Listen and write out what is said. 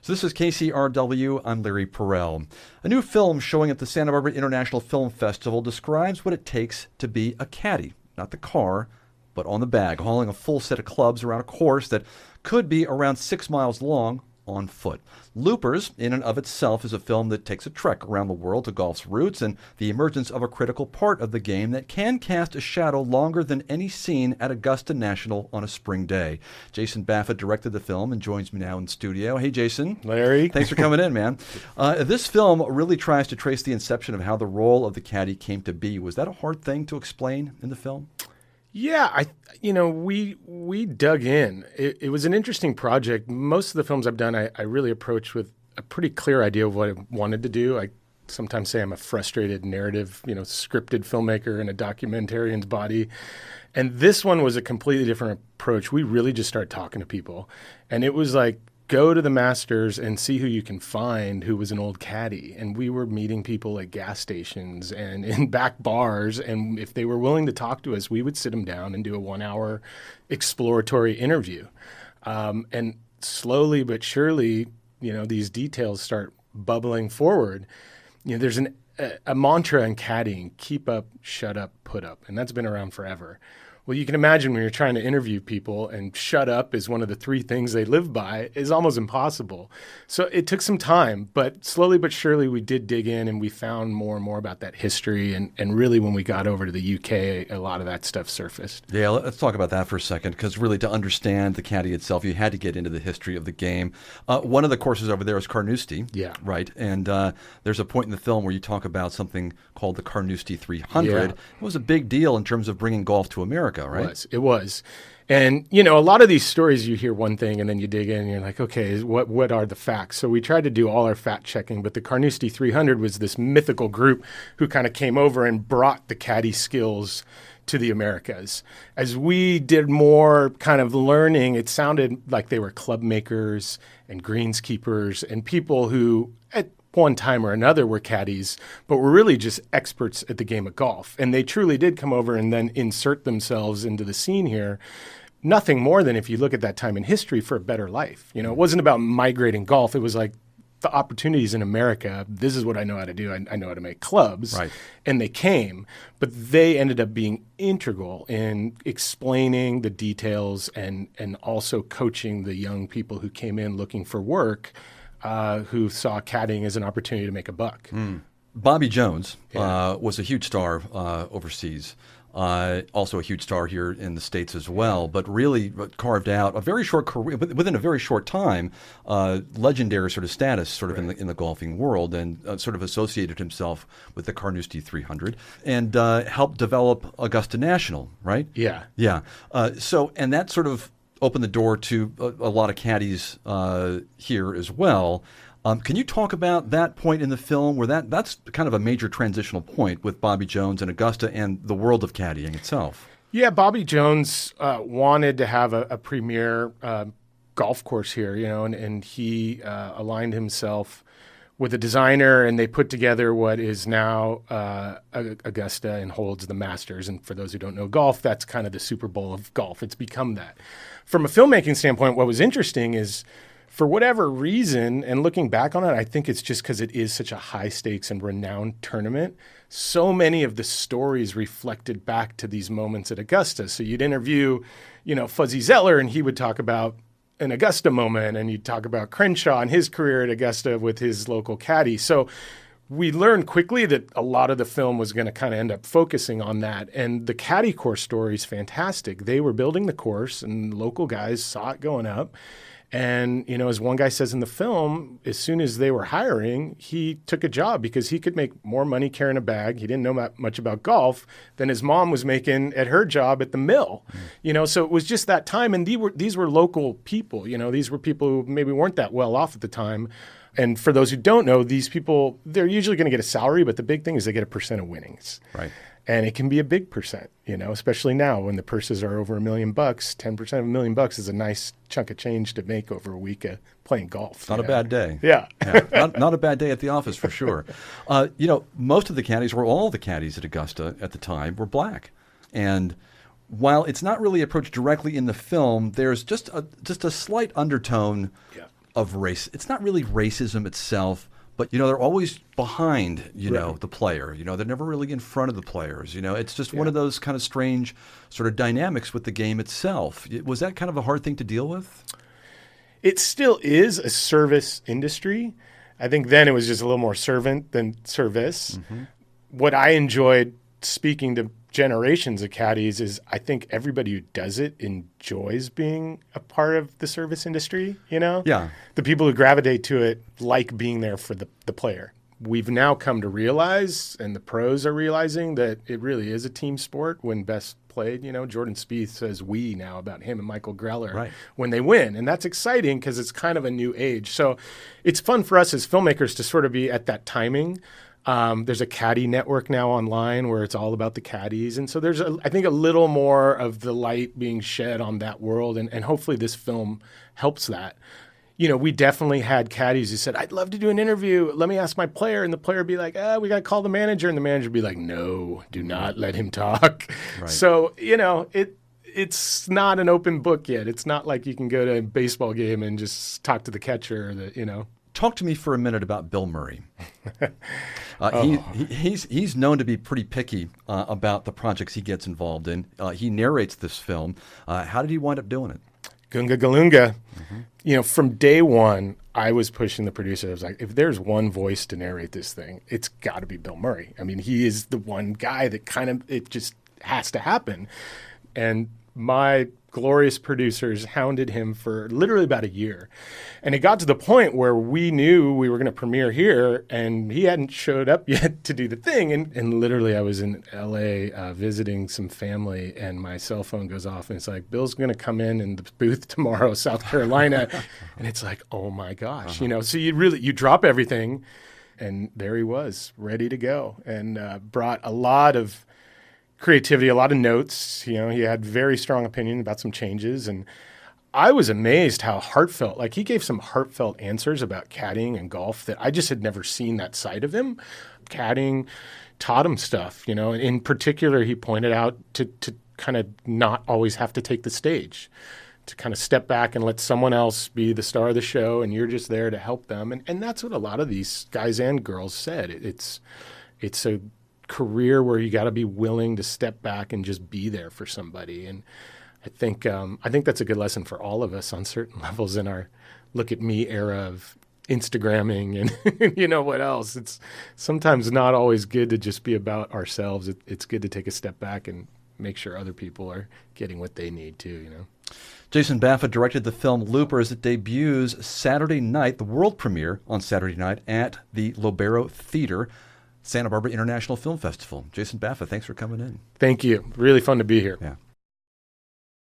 So this is KCRW. I'm Larry Perrell. A new film showing at the Santa Barbara International Film Festival describes what it takes to be a caddy. Not the car, but on the bag, hauling a full set of clubs around a course that could be around 6 miles long on foot. Loopers, in and of itself, is a film that takes a trek around the world to golf's roots and the emergence of a critical part of the game that can cast a shadow longer than any scene at Augusta National on a spring day. Jason Baffa directed the film and joins me now in studio. Hey, Jason. Larry. Thanks for coming in, man. This film really tries to trace the inception of how the role of the caddy came to be. Was that a hard thing to explain in the film? Yeah, we dug in. It was an interesting project. Most of the films I've done, I really approach with a pretty clear idea of what I wanted to do. I sometimes say I'm a frustrated narrative, scripted filmmaker in a documentarian's body. And this one was a completely different approach. We really just started talking to people. And it was like, go to the Masters and see who you can find who was an old caddy. And we were meeting people at gas stations and in back bars. And if they were willing to talk to us, we would sit them down and do a 1-hour exploratory interview. And slowly but surely, these details start bubbling forward. There's a mantra in caddying: keep up, shut up, put up. And that's been around forever. Well, you can imagine when you're trying to interview people and shut up is one of the 3 things they live by is almost impossible. So it took some time, but slowly but surely we did dig in and we found more and more about that history. And really when we got over to the UK, a lot of that stuff surfaced. Yeah, let's talk about that for a second, because really to understand the caddy itself, you had to get into the history of the game. One of the courses over there is Carnoustie. Yeah. Right. And there's a point in the film where you talk about something called the Carnoustie 300. Yeah. It was a big deal in terms of bringing golf to America. Right? It was. And, a lot of these stories, you hear one thing and then you dig in and you're like, okay, what are the facts? So we tried to do all our fact checking, but the Carnoustie 300 was this mythical group who kind of came over and brought the caddy skills to the Americas. As we did more kind of learning, it sounded like they were club makers and greenskeepers and people who at one time or another were caddies, but were really just experts at the game of golf. And they truly did come over and then insert themselves into the scene here. Nothing more than, if you look at that time in history, for a better life. It wasn't about migrating golf. It was like the opportunities in America. This is what I know how to do. I know how to make clubs. Right. And they came, but they ended up being integral in explaining the details and also coaching the young people who came in looking for work, who saw caddying as an opportunity to make a buck. Bobby Jones was a huge star overseas, also a huge star here in the States as well, but really carved out a very short career, within a very short time, legendary sort of status sort of in the golfing world, and sort of associated himself with the Carnoustie 300 and helped develop Augusta National, right? Yeah. Yeah. And that sort of opened the door to a lot of caddies here as well. Can you talk about that point in the film where that's kind of a major transitional point with Bobby Jones and Augusta and the world of caddying itself? Yeah, Bobby Jones wanted to have a premier golf course here, and he aligned himself with a designer, and they put together what is now Augusta and holds the Masters. And for those who don't know golf, that's kind of the Super Bowl of golf. It's become that. From a filmmaking standpoint, what was interesting is, for whatever reason, and looking back on it, I think it's just because it is such a high stakes and renowned tournament. So many of the stories reflected back to these moments at Augusta. So you'd interview, Fuzzy Zeller, and he would talk about an Augusta moment, and you'd talk about Crenshaw and his career at Augusta with his local caddy. So we learned quickly that a lot of the film was going to kind of end up focusing on that. And the caddy course story is fantastic. They were building the course, and local guys saw it going up. And, as one guy says in the film, as soon as they were hiring, he took a job because he could make more money carrying a bag. He didn't know much about golf than his mom was making at her job at the mill. So it was just that time. And these were local people. These were people who maybe weren't that well off at the time. And for those who don't know, these people, they're usually going to get a salary, but the big thing is they get a percent of winnings. Right. And it can be a big percent, especially now when the purses are over $1 million. 10% of $1 million is a nice chunk of change to make over a week of playing golf. Not a bad day. Yeah. Not a bad day at the office for sure. Most of the caddies, or all the caddies at Augusta at the time, were black. And while it's not really approached directly in the film, there's just a slight undertone of race. It's not really racism itself, but, they're always behind, the player. They're never really in front of the players. It's just one of those kind of strange sort of dynamics with the game itself. Was that kind of a hard thing to deal with? It still is a service industry. I think then it was just a little more servant than service. Mm-hmm. What I enjoyed speaking to generations of caddies is I think everybody who does it enjoys being a part of the service industry, Yeah. The people who gravitate to it like being there for the player. We've now come to realize, and the pros are realizing, that it really is a team sport when best played. Jordan Spieth says we now about him and Michael Greller when they win. And that's exciting because it's kind of a new age. So it's fun for us as filmmakers to sort of be at that timing. There's a caddy network now online where it's all about the caddies. And so there's, I think, a little more of the light being shed on that world. And hopefully this film helps that. We definitely had caddies who said, I'd love to do an interview. Let me ask my player. And the player would be like, we got to call the manager. And the manager would be like, no, do not let him talk. Right. So, it's not an open book yet. It's not like you can go to a baseball game and just talk to the catcher, Talk to me for a minute about Bill Murray. He's known to be pretty picky about the projects he gets involved in. He narrates this film. How did he wind up doing it? Gunga Galunga. Mm-hmm. From day one, I was pushing the producer. I was like, if there's one voice to narrate this thing, it's got to be Bill Murray. I mean, he is the one guy that it just has to happen. And my glorious producers hounded him for literally about a year. And it got to the point where we knew we were going to premiere here, and he hadn't showed up yet to do the thing. And literally I was in L.A. Visiting some family, and my cell phone goes off, and it's like, Bill's going to come in the booth tomorrow, South Carolina. And it's like, oh, my gosh. So you drop everything, and there he was, ready to go, and brought a lot of creativity, a lot of notes. He had very strong opinion about some changes, and I was amazed how heartfelt. Like, he gave some heartfelt answers about caddying and golf that I just had never seen that side of him. Caddying taught him stuff, and in particular, he pointed out to kind of not always have to take the stage, to kind of step back and let someone else be the star of the show, and you're just there to help them. And that's what a lot of these guys and girls said. It's a career where you got to be willing to step back and just be there for somebody. And I think that's a good lesson for all of us on certain levels in our look at me era of Instagramming and what else. It's sometimes not always good to just be about ourselves. It's good to take a step back and make sure other people are getting what they need too. Jason Baffa directed the film Looper as it debuts Saturday night, the world premiere on Saturday night at the Lobero Theater, Santa Barbara International Film Festival. Jason Baffa, thanks for coming in. Thank you. Really fun to be here. Yeah.